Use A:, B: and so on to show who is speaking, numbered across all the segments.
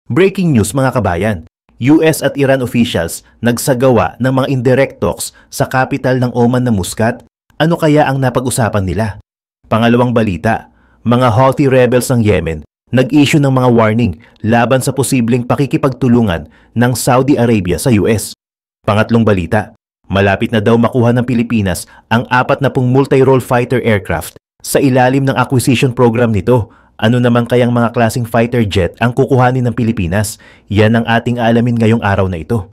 A: Breaking news mga kabayan, US at Iran officials nagsagawa ng mga indirect talks sa capital ng Oman na Muscat. Ano kaya ang napag-usapan nila? Pangalawang balita, mga Houthi rebels ng Yemen nag-issue ng mga warning laban sa posibleng pakikipagtulungan ng Saudi Arabia sa US. Pangatlong balita, malapit na daw makuha ng Pilipinas ang 40 multi-role fighter aircraft sa ilalim ng acquisition program nito. Ano naman kayang mga klaseng fighter jet ang kukuhanin ng Pilipinas? Yan ang ating alamin ngayong araw na ito.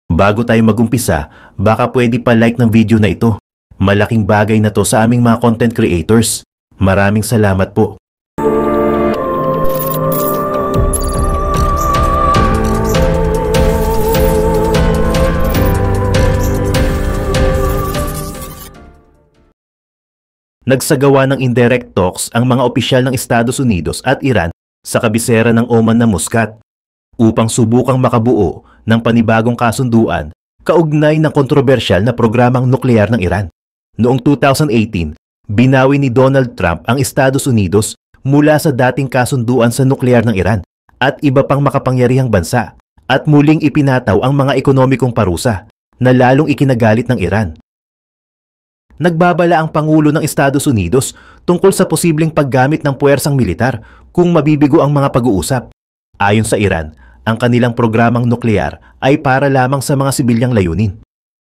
A: Bago tayo magumpisa, baka pwede pa like ng video na ito. Malaking bagay na to sa aming mga content creators. Maraming salamat po. Nagsagawa ng indirect talks ang mga opisyal ng Estados Unidos at Iran sa kabisera ng Oman na Muscat upang subukang makabuo ng panibagong kasunduan kaugnay ng kontrobersyal na programang nuklear ng Iran. Noong 2018, binawi ni Donald Trump ang Estados Unidos mula sa dating kasunduan sa nuklear ng Iran at iba pang makapangyarihang bansa at muling ipinataw ang mga ekonomikong parusa na lalong ikinagalit ng Iran. Nagbabala ang Pangulo ng Estados Unidos tungkol sa posibleng paggamit ng puwersang militar kung mabibigo ang mga pag-uusap. Ayon sa Iran, ang kanilang programang nuklear ay para lamang sa mga sibilyang layunin.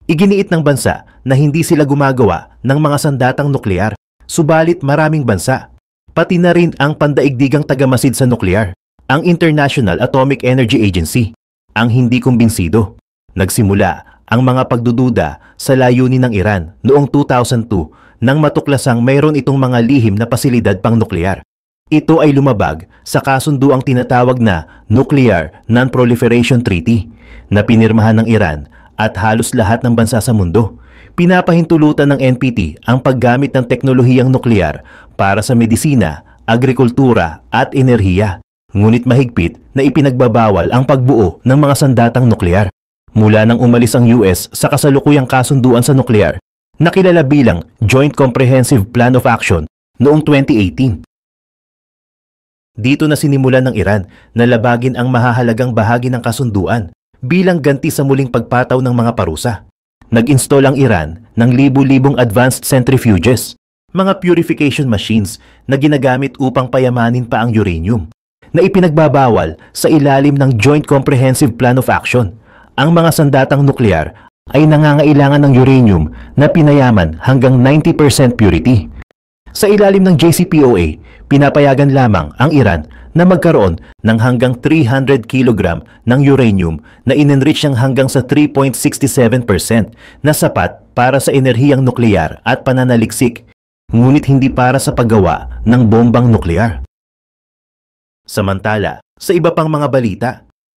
A: Iginiit ng bansa na hindi sila gumagawa ng mga sandatang nuklear, subalit maraming bansa, pati na rin ang pandaigdigang tagamasid sa nuklear, ang International Atomic Energy Agency, ang hindi kumbinsido. Nagsimula ang mga pagdududa sa layunin ng Iran noong 2002 nang matuklasang mayroon itong mga lihim na pasilidad pang nuklear. Ito ay lumabag sa kasunduang tinatawag na Nuclear Non-Proliferation Treaty na pinirmahan ng Iran at halos lahat ng bansa sa mundo. Pinapahintulutan ng NPT ang paggamit ng teknolohiyang nuklear para sa medisina, agrikultura at enerhiya. Ngunit mahigpit na ipinagbabawal ang pagbuo ng mga sandatang nuklear. Mula nang umalis ang US sa kasalukuyang kasunduan sa nuklear na kilala bilang Joint Comprehensive Plan of Action noong 2018. Dito na sinimulan ng Iran na labagin ang mahahalagang bahagi ng kasunduan bilang ganti sa muling pagpataw ng mga parusa. Nag-install ang Iran ng libu-libong advanced centrifuges, mga purification machines na ginagamit upang payamanin pa ang uranium, na ipinagbabawal sa ilalim ng Joint Comprehensive Plan of Action. Ang mga sandatang nuklear ay nangangailangan ng uranium na pinayaman hanggang 90% purity. Sa ilalim ng JCPOA, pinapayagan lamang ang Iran na magkaroon ng hanggang 300 kg ng uranium na in-enrich ng hanggang sa 3.67% na sapat para sa enerhiyang nuklear at pananaliksik, ngunit hindi para sa paggawa ng bombang nuklear. Samantala, sa iba pang mga balita,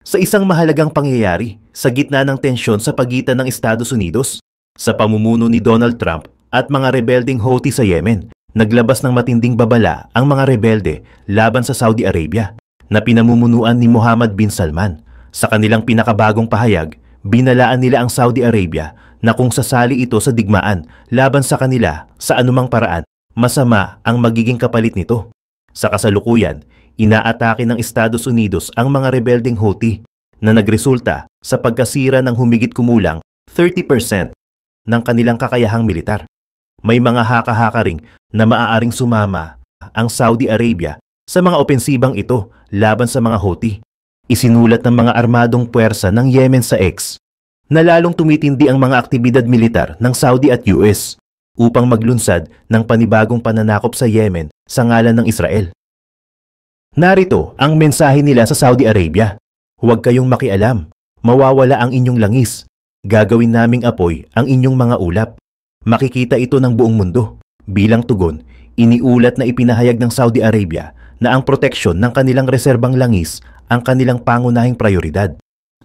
A: sa isang mahalagang pangyayari sa gitna ng tensyon sa pagitan ng Estados Unidos sa pamumuno ni Donald Trump at mga rebelding Houthi sa Yemen, naglabas ng matinding babala ang mga rebelde laban sa Saudi Arabia na pinamumunuan ni Mohammed bin Salman. Sa kanilang pinakabagong pahayag, binalaan nila ang Saudi Arabia na kung sasali ito sa digmaan laban sa kanila sa anumang paraan, masama ang magiging kapalit nito. Sa kasalukuyan, inaatake ng Estados Unidos ang mga rebelding Houthi na nagresulta sa pagkasira ng humigit kumulang 30% ng kanilang kakayahang militar. May mga haka-haka ring na maaaring sumama ang Saudi Arabia sa mga opensibang ito laban sa mga Houthi. Isinulat ng mga armadong puwersa ng Yemen sa X na lalong tumitindi ang mga aktibidad militar ng Saudi at US upang maglunsad ng panibagong pananakop sa Yemen sa ngalan ng Israel. Narito ang mensahe nila sa Saudi Arabia. Huwag kayong makialam. Mawawala ang inyong langis. Gagawin naming apoy ang inyong mga ulap. Makikita ito ng buong mundo. Bilang tugon, iniulat na ipinahayag ng Saudi Arabia na ang proteksyon ng kanilang reserbang langis ang kanilang pangunahing prioridad.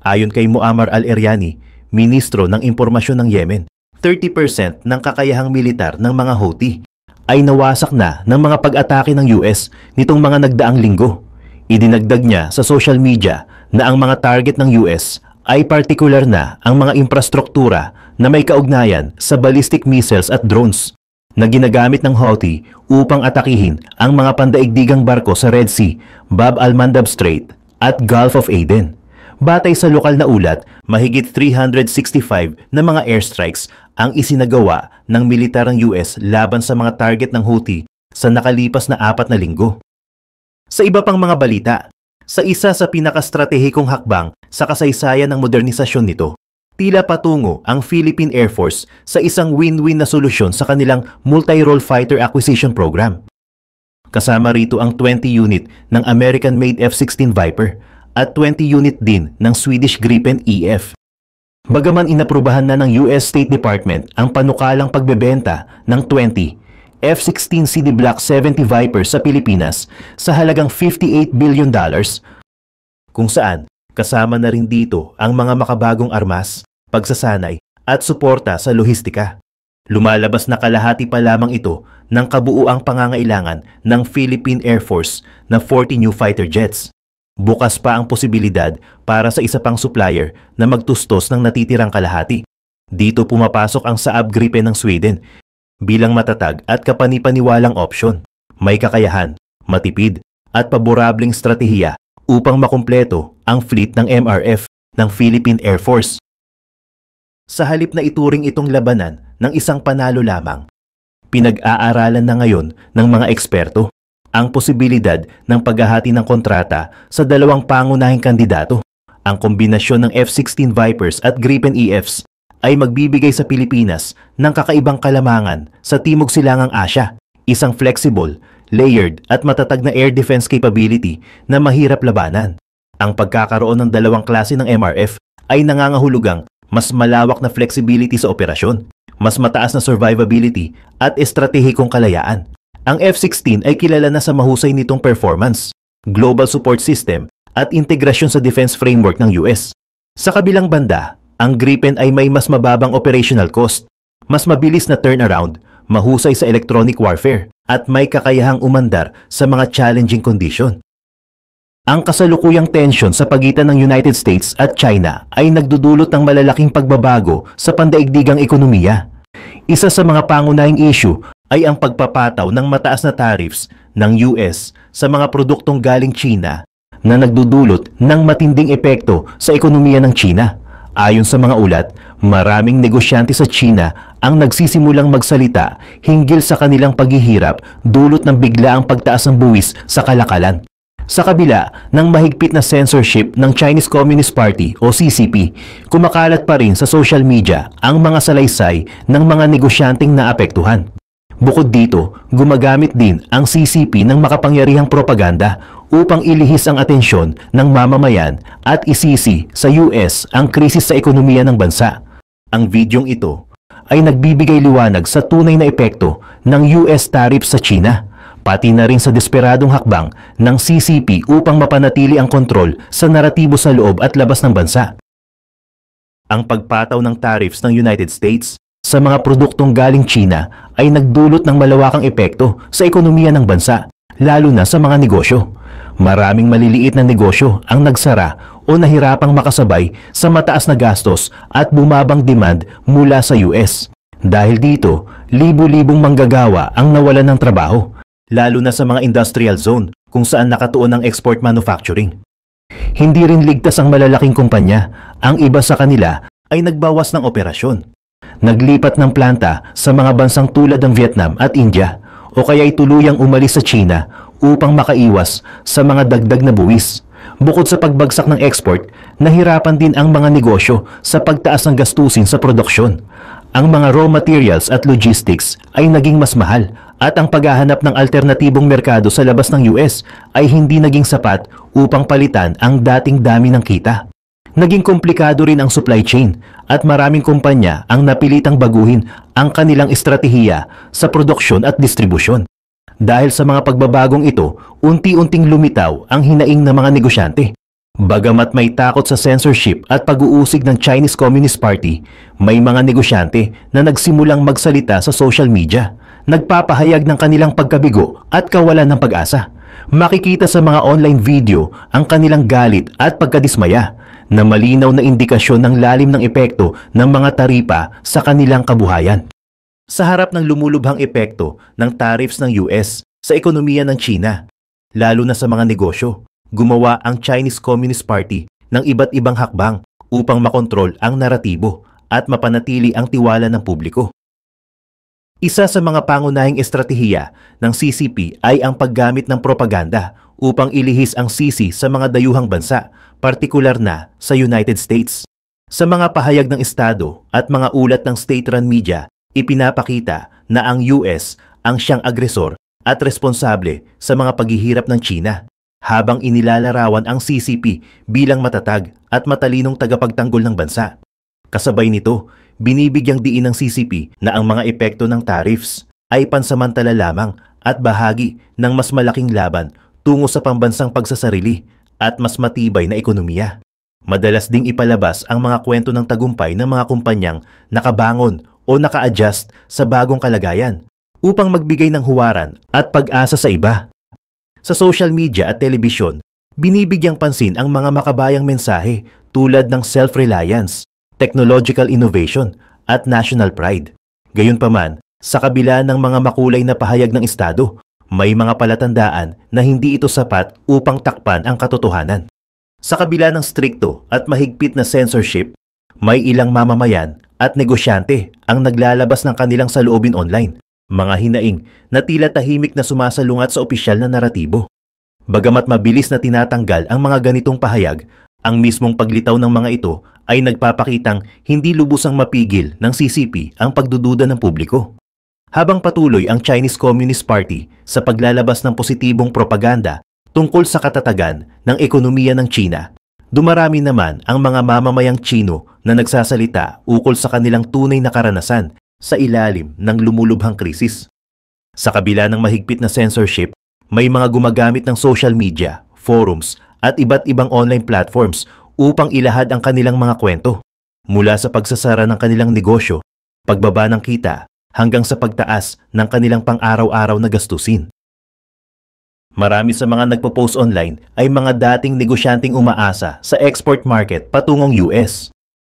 A: Ayon kay Muammar al-Eryani, Ministro ng Impormasyon ng Yemen, 30% ng kakayahang militar ng mga Houthi ay nawasak na ng mga pag-atake ng US nitong mga nagdaang linggo. Idinagdag niya sa social media na ang mga target ng US ay partikular na ang mga infrastruktura na may kaugnayan sa ballistic missiles at drones na ginagamit ng Houthi upang atakihin ang mga pandaigdigang barko sa Red Sea, Bab al-Mandab Strait at Gulf of Aden. Batay sa lokal na ulat, mahigit 365 na mga airstrikes ang isinagawa ng militar ng US laban sa mga target ng Houthi sa nakalipas na 4 na linggo. Sa iba pang mga balita, sa isa sa pinakastratehikong hakbang sa kasaysayan ng modernisasyon nito, tila patungo ang Philippine Air Force sa isang win-win na solusyon sa kanilang multi-role fighter acquisition program. Kasama rito ang 20 unit ng American-made F-16 Viper at 20 unit din ng Swedish Gripen EF. Bagaman inaprubahan na ng US State Department ang panukalang pagbebenta ng 20 F-16 CD Block 70 Viper sa Pilipinas sa halagang $58 billion, kung saan kasama na rin dito ang mga makabagong armas, pagsasanay at suporta sa lohistika. Lumalabas na kalahati pa lamang ito ng kabuuang pangangailangan ng Philippine Air Force na 40 new fighter jets. Bukas pa ang posibilidad para sa isa pang supplier na magtustos ng natitirang kalahati. Dito pumapasok ang Saab Gripen ng Sweden bilang matatag at kapanipaniwalang opsyon. May kakayahan, matipid at paborableng stratehiya upang makumpleto ang fleet ng MRF ng Philippine Air Force. Sa halip na ituring itong labanan ng isang panalo lamang, pinag-aaralan na ngayon ng mga eksperto ang posibilidad ng paghahati ng kontrata sa dalawang pangunahing kandidato. Ang kombinasyon ng F-16 Vipers at Gripen EFs ay magbibigay sa Pilipinas ng kakaibang kalamangan sa Timog Silangang Asya, isang flexible, layered at matatag na air defense capability na mahirap labanan. Ang pagkakaroon ng dalawang klase ng MRF ay nangangahulugang mas malawak na flexibility sa operasyon, mas mataas na survivability at estratehikong kalayaan. Ang F-16 ay kilala na sa mahusay nitong performance, global support system at integrasyon sa defense framework ng US. Sa kabilang banda, ang Gripen ay may mas mababang operational cost, mas mabilis na turnaround, mahusay sa electronic warfare, at may kakayahang umandar sa mga challenging condition. Ang kasalukuyang tensyon sa pagitan ng United States at China ay nagdudulot ng malalaking pagbabago sa pandaigdigang ekonomiya. Isa sa mga pangunahing issue ay ang pagpapataw ng mataas na tariffs ng US sa mga produktong galing China na nagdudulot ng matinding epekto sa ekonomiya ng China. Ayon sa mga ulat, maraming negosyante sa China ang nagsisimulang magsalita hinggil sa kanilang paghihirap dulot ng biglaang pagtaas ng buwis sa kalakalan. Sa kabila ng mahigpit na censorship ng Chinese Communist Party o CCP, kumakalat pa rin sa social media ang mga salaysay ng mga negosyanteng naapektuhan. Bukod dito, gumagamit din ang CCP ng makapangyarihang propaganda upang ilihis ang atensyon ng mamamayan at isisi sa US ang krisis sa ekonomiya ng bansa. Ang videong ito ay nagbibigay liwanag sa tunay na epekto ng US tariff sa China, pati na rin sa desperadong hakbang ng CCP upang mapanatili ang kontrol sa naratibo sa loob at labas ng bansa. Ang pagpataw ng tariffs ng United States sa mga produktong galing China ay nagdulot ng malawakang epekto sa ekonomiya ng bansa, lalo na sa mga negosyo. Maraming maliliit na negosyo ang nagsara o nahirapang makasabay sa mataas na gastos at bumabang demand mula sa US. Dahil dito, libu-libong manggagawa ang nawalan ng trabaho, lalo na sa mga industrial zone kung saan nakatuon ang export manufacturing. Hindi rin ligtas ang malalaking kumpanya. Ang iba sa kanila ay nagbawas ng operasyon. Naglipat ng planta sa mga bansang tulad ng Vietnam at India o kaya'y tuluyang umalis sa China upang makaiwas sa mga dagdag na buwis. Bukod sa pagbagsak ng export, nahirapan din ang mga negosyo sa pagtaas ng gastusin sa produksyon. Ang mga raw materials at logistics ay naging mas mahal at ang paghahanap ng alternatibong merkado sa labas ng US ay hindi naging sapat upang palitan ang dating dami ng kita. Naging komplikado rin ang supply chain at maraming kumpanya ang napilitang baguhin ang kanilang estratehiya sa produksyon at distribusyon. Dahil sa mga pagbabagong ito, unti-unting lumitaw ang hinaing ng mga negosyante. Bagamat may takot sa censorship at pag-uusig ng Chinese Communist Party, may mga negosyante na nagsimulang magsalita sa social media, nagpapahayag ng kanilang pagkabigo at kawalan ng pag-asa. Makikita sa mga online video ang kanilang galit at pagkadismaya na malinaw na indikasyon ng lalim ng epekto ng mga taripa sa kanilang kabuhayan. Sa harap ng lumulubhang epekto ng tariffs ng US sa ekonomiya ng China, lalo na sa mga negosyo, gumawa ang Chinese Communist Party ng iba't ibang hakbang upang makontrol ang naratibo at mapanatili ang tiwala ng publiko. Isa sa mga pangunahing estratehiya ng CCP ay ang paggamit ng propaganda upang ilihis ang sisi sa mga dayuhang bansa, partikular na sa United States. Sa mga pahayag ng Estado at mga ulat ng state-run media, ipinapakita na ang US ang siyang agresor at responsable sa mga paghihirap ng China, habang inilalarawan ang CCP bilang matatag at matalinong tagapagtanggol ng bansa. Kasabay nito, binibigyang diin ng CCP na ang mga epekto ng tariffs ay pansamantala lamang at bahagi ng mas malaking laban tungo sa pambansang pagsasarili at mas matibay na ekonomiya. Madalas ding ipalabas ang mga kwento ng tagumpay ng mga kumpanyang nakabangon o naka-adjust sa bagong kalagayan upang magbigay ng huwaran at pag-asa sa iba. Sa social media at telebisyon, binibigyang pansin ang mga makabayang mensahe tulad ng self-reliance, technological innovation at national pride. Gayunpaman, sa kabila ng mga makulay na pahayag ng Estado, may mga palatandaan na hindi ito sapat upang takpan ang katotohanan. Sa kabila ng strikto at mahigpit na censorship, may ilang mamamayan at negosyante ang naglalabas ng kanilang saloobin online, mga hinaing na tila tahimik na sumasalungat sa opisyal na naratibo. Bagamat mabilis na tinatanggal ang mga ganitong pahayag, ang mismong paglitaw ng mga ito ay nagpapakitang hindi lubusang mapigil ng CCP ang pagdududa ng publiko. Habang patuloy ang Chinese Communist Party sa paglalabas ng positibong propaganda tungkol sa katatagan ng ekonomiya ng China, dumarami naman ang mga mamamayang Chino na nagsasalita ukol sa kanilang tunay na karanasan sa ilalim ng lumulubhang krisis. Sa kabila ng mahigpit na censorship, may mga gumagamit ng social media, forums at iba't ibang online platforms upang ilahad ang kanilang mga kwento, mula sa pagsasara ng kanilang negosyo, pagbaba ng kita, hanggang sa pagtaas ng kanilang pang-araw-araw na gastusin. Marami sa mga nagpo-post online ay mga dating negosyanteng umaasa sa export market patungong US.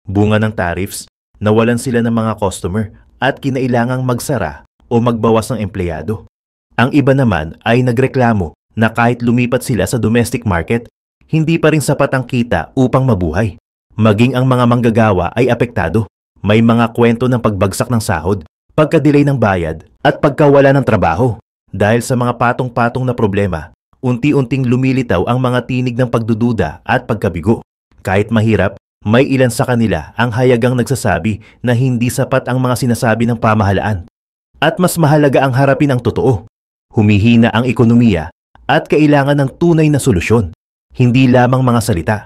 A: Bunga ng tariffs, nawalan sila ng mga customer at kinailangang magsara o magbawas ng empleyado. Ang iba naman ay nagreklamo na kahit lumipat sila sa domestic market, hindi pa rin sapat ang kita upang mabuhay. Maging ang mga manggagawa ay apektado. May mga kwento ng pagbagsak ng sahod, pagka-delay ng bayad at pagkawala ng trabaho. Dahil sa mga patong-patong na problema, unti-unting lumilitaw ang mga tinig ng pagdududa at pagkabigo. Kahit mahirap, may ilan sa kanila ang hayagang nagsasabi na hindi sapat ang mga sinasabi ng pamahalaan. At mas mahalaga ang harapin ang totoo. Humihina ang ekonomiya at kailangan ng tunay na solusyon, hindi lamang mga salita.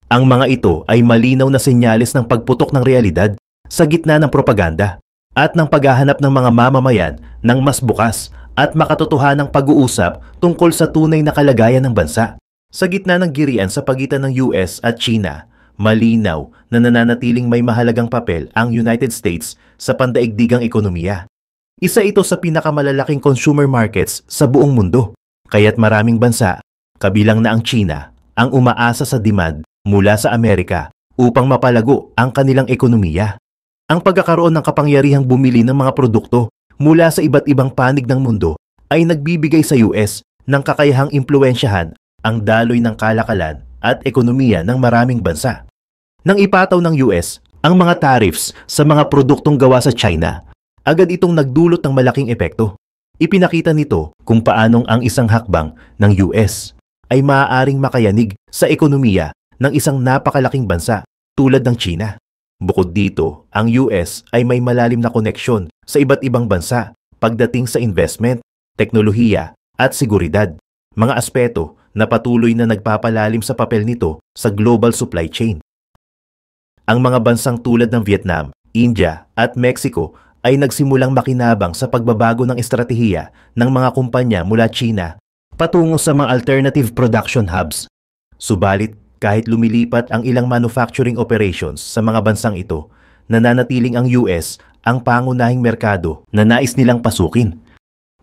A: Ang mga ito ay malinaw na senyales ng pagputok ng realidad sa gitna ng propaganda at ng paghahanap ng mga mamamayan ng mas bukas at makatotohanang pag-uusap tungkol sa tunay na kalagayan ng bansa. Sa gitna ng girian sa pagitan ng US at China, malinaw na nananatiling may mahalagang papel ang United States sa pandaigdigang ekonomiya. Isa ito sa pinakamalalaking consumer markets sa buong mundo, kaya't maraming bansa, kabilang na ang China, ang umaasa sa demand mula sa Amerika upang mapalago ang kanilang ekonomiya. Ang pagkakaroon ng kapangyarihang bumili ng mga produkto mula sa iba't ibang panig ng mundo ay nagbibigay sa US ng kakayahang impluwensyahan ang daloy ng kalakalan at ekonomiya ng maraming bansa. Nang ipataw ng US ang mga tariffs sa mga produktong gawa sa China, agad itong nagdulot ng malaking epekto. Ipinakita nito kung paanong ang isang hakbang ng US ay maaaring makayanig sa ekonomiya ng isang napakalaking bansa tulad ng China. Bukod dito, ang US ay may malalim na koneksyon sa iba't ibang bansa pagdating sa investment, teknolohiya at seguridad, mga aspeto na patuloy na nagpapalalim sa papel nito sa global supply chain. Ang mga bansang tulad ng Vietnam, India at Mexico ay nagsimulang makinabang sa pagbabago ng estratehiya ng mga kumpanya mula China patungo sa mga alternative production hubs. Subalit, kahit lumilipat ang ilang manufacturing operations sa mga bansang ito, nananatiling ang US ang pangunahing merkado na nais nilang pasukin.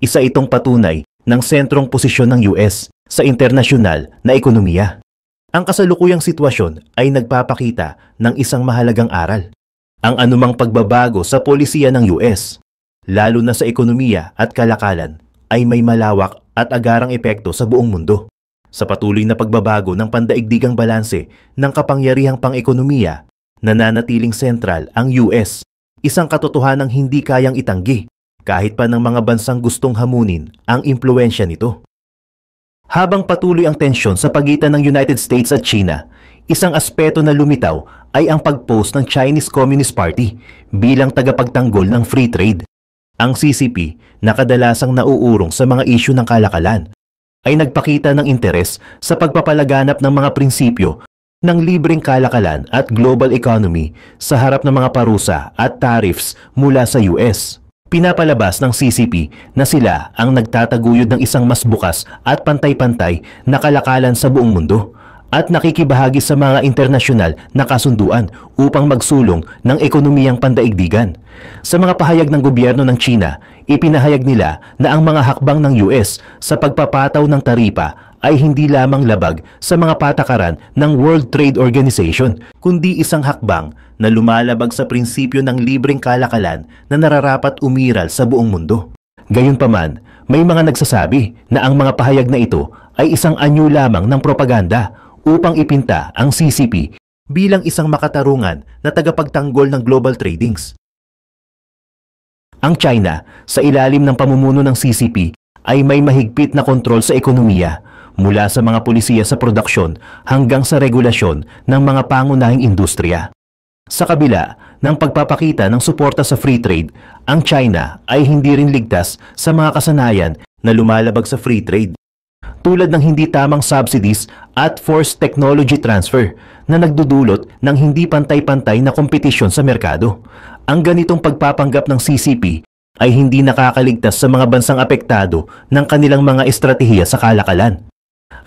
A: Isa itong patunay ng sentrong posisyon ng US sa internasyonal na ekonomiya. Ang kasalukuyang sitwasyon ay nagpapakita ng isang mahalagang aral. Ang anumang pagbabago sa polisiya ng US, lalo na sa ekonomiya at kalakalan, ay may malawak at agarang epekto sa buong mundo. Sa patuloy na pagbabago ng pandaigdigang balanse ng kapangyarihang pang-ekonomiya, nananatiling sentral ang US, isang katotohanang hindi kayang itanggi kahit pa ng mga bansang gustong hamunin ang impluwensya nito. Habang patuloy ang tensyon sa pagitan ng United States at China, isang aspeto na lumitaw ay ang pag-post ng Chinese Communist Party bilang tagapagtanggol ng free trade. Ang CCP na kadalasang nauurong sa mga isyu ng kalakalan ay nagpakita ng interes sa pagpapalaganap ng mga prinsipyo ng libreng kalakalan at global economy sa harap ng mga parusa at tariffs mula sa US. Pinapalabas ng CCP na sila ang nagtataguyod ng isang mas bukas at pantay-pantay na kalakalan sa buong mundo at nakikibahagi sa mga internasyonal na kasunduan upang magsulong ng ekonomiyang pandaigdigan. Sa mga pahayag ng gobyerno ng China, ipinahayag nila na ang mga hakbang ng US sa pagpapataw ng taripa ay hindi lamang labag sa mga patakaran ng World Trade Organization, kundi isang hakbang na lumalabag sa prinsipyo ng libreng kalakalan na nararapat umiral sa buong mundo. Gayunpaman, may mga nagsasabi na ang mga pahayag na ito ay isang anyo lamang ng propaganda upang ipinta ang CCP bilang isang makatarungan na tagapagtanggol ng global tradings. Ang China, sa ilalim ng pamumuno ng CCP, ay may mahigpit na kontrol sa ekonomiya, mula sa mga pulisiya sa produksyon hanggang sa regulasyon ng mga pangunahing industriya. Sa kabila ng pagpapakita ng suporta sa free trade, ang China ay hindi rin ligtas sa mga kasanayan na lumalabag sa free trade, tulad ng hindi tamang subsidies at forced technology transfer na nagdudulot ng hindi pantay-pantay na kompetisyon sa merkado. Ang ganitong pagpapanggap ng CCP ay hindi nakakaligtas sa mga bansang apektado ng kanilang mga estratehiya sa kalakalan.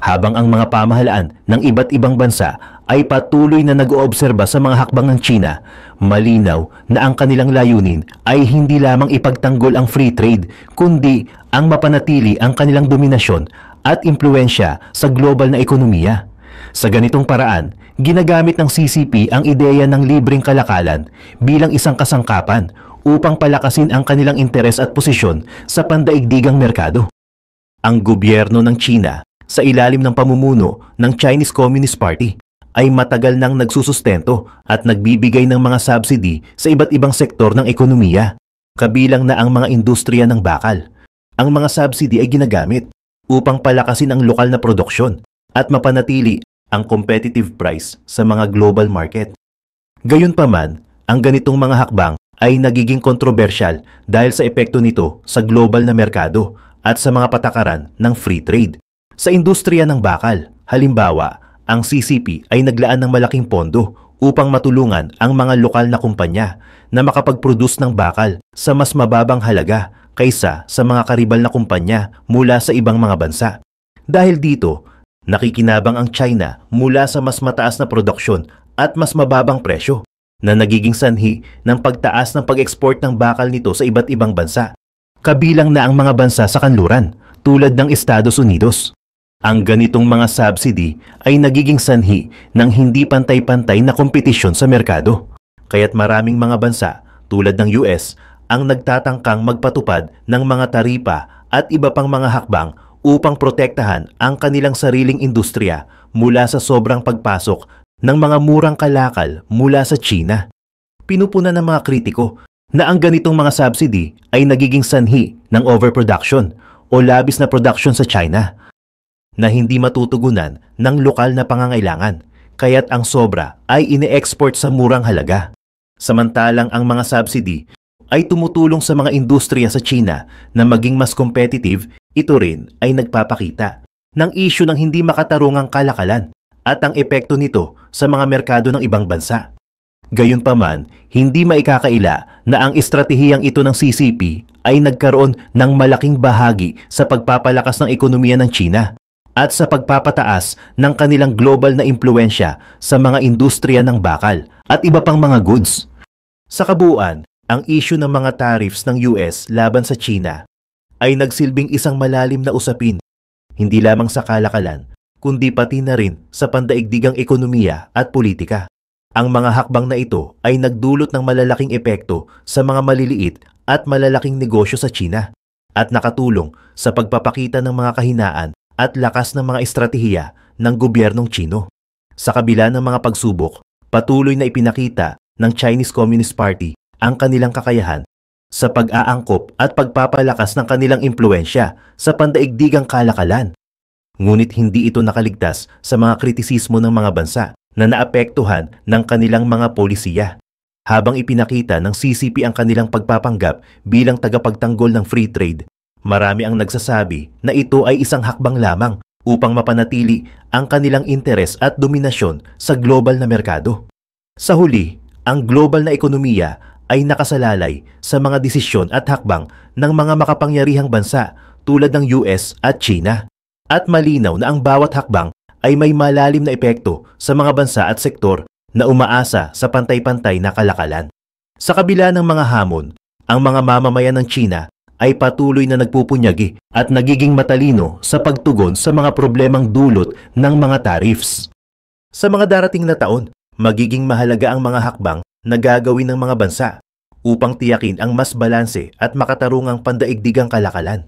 A: Habang ang mga pamahalaan ng iba't ibang bansa ay patuloy na nag-oobserba sa mga hakbang ng China, malinaw na ang kanilang layunin ay hindi lamang ipagtanggol ang free trade, kundi ang mapanatili ang kanilang dominasyon at impluwensya sa global na ekonomiya. Sa ganitong paraan, ginagamit ng CCP ang ideya ng libreng kalakalan bilang isang kasangkapan upang palakasin ang kanilang interes at posisyon sa pandaigdigang merkado. Ang gobyerno ng China, sa ilalim ng pamumuno ng Chinese Communist Party, ay matagal nang nagsusustento at nagbibigay ng mga subsidy sa iba't ibang sektor ng ekonomiya, kabilang na ang mga industriya ng bakal. Ang mga subsidy ay ginagamit upang palakasin ang lokal na produksyon at mapanatili ang competitive price sa mga global market. Gayunpaman, ang ganitong mga hakbang ay nagiging kontrobersyal dahil sa epekto nito sa global na merkado at sa mga patakaran ng free trade. Sa industriya ng bakal, halimbawa, ang CCP ay naglaan ng malaking pondo upang matulungan ang mga lokal na kumpanya na makapag-produce ng bakal sa mas mababang halaga kaysa sa mga karibal na kumpanya mula sa ibang mga bansa. Dahil dito, nakikinabang ang China mula sa mas mataas na produksyon at mas mababang presyo na nagiging sanhi ng pagtaas ng pag-export ng bakal nito sa iba't ibang bansa, kabilang na ang mga bansa sa kanluran tulad ng Estados Unidos. Ang ganitong mga subsidy ay nagiging sanhi ng hindi pantay-pantay na kompetisyon sa merkado, kaya't maraming mga bansa tulad ng US ang nagtatangkang magpatupad ng mga taripa at iba pang mga hakbang upang protektahan ang kanilang sariling industriya mula sa sobrang pagpasok ng mga murang kalakal mula sa China. Pinupunan ng mga kritiko na ang ganitong mga subsidy ay nagiging sanhi ng overproduction o labis na production sa China na hindi matutugunan ng lokal na pangangailangan, kaya't ang sobra ay ine-export sa murang halaga. Samantalang ang mga subsidy ay tumutulong sa mga industriya sa China na maging mas competitive, ito rin ay nagpapakita ng issue ng hindi makatarungang kalakalan at ang epekto nito sa mga merkado ng ibang bansa. Gayunpaman, hindi maikakaila na ang estratehiyang ito ng CCP ay nagkaroon ng malaking bahagi sa pagpapalakas ng ekonomiya ng China at sa pagpapataas ng kanilang global na impluwensya sa mga industriya ng bakal at iba pang mga goods. Sa kabuuan, ang issue ng mga tariffs ng US laban sa China ay nagsilbing isang malalim na usapin, hindi lamang sa kalakalan, kundi pati na rin sa pandaigdigang ekonomiya at politika. Ang mga hakbang na ito ay nagdulot ng malalaking epekto sa mga maliliit at malalaking negosyo sa China at nakatulong sa pagpapakita ng mga kahinaan at lakas ng mga estratehiya ng gobyernong Chino. Sa kabila ng mga pagsubok, patuloy na ipinakita ng Chinese Communist Party ang kanilang kakayahan sa pag-aangkop at pagpapalakas ng kanilang impluensya sa pandaigdigang kalakalan. Ngunit hindi ito nakaligtas sa mga kritisismo ng mga bansa na naapektuhan ng kanilang mga polisiya. Habang ipinakita ng CCP ang kanilang pagpapanggap bilang tagapagtanggol ng free trade, marami ang nagsasabi na ito ay isang hakbang lamang upang mapanatili ang kanilang interes at dominasyon sa global na merkado. Sa huli, ang global na ekonomiya ay nakasalalay sa mga desisyon at hakbang ng mga makapangyarihang bansa tulad ng US at China. At malinaw na ang bawat hakbang ay may malalim na epekto sa mga bansa at sektor na umaasa sa pantay-pantay na kalakalan. Sa kabila ng mga hamon, ang mga mamamayan ng China ay patuloy na nagpupunyagi at nagiging matalino sa pagtugon sa mga problemang dulot ng mga tariffs. Sa mga darating na taon, magiging mahalaga ang mga hakbang na gagawin ng mga bansa upang tiyakin ang mas balanse at makatarungang pandaigdigang kalakalan.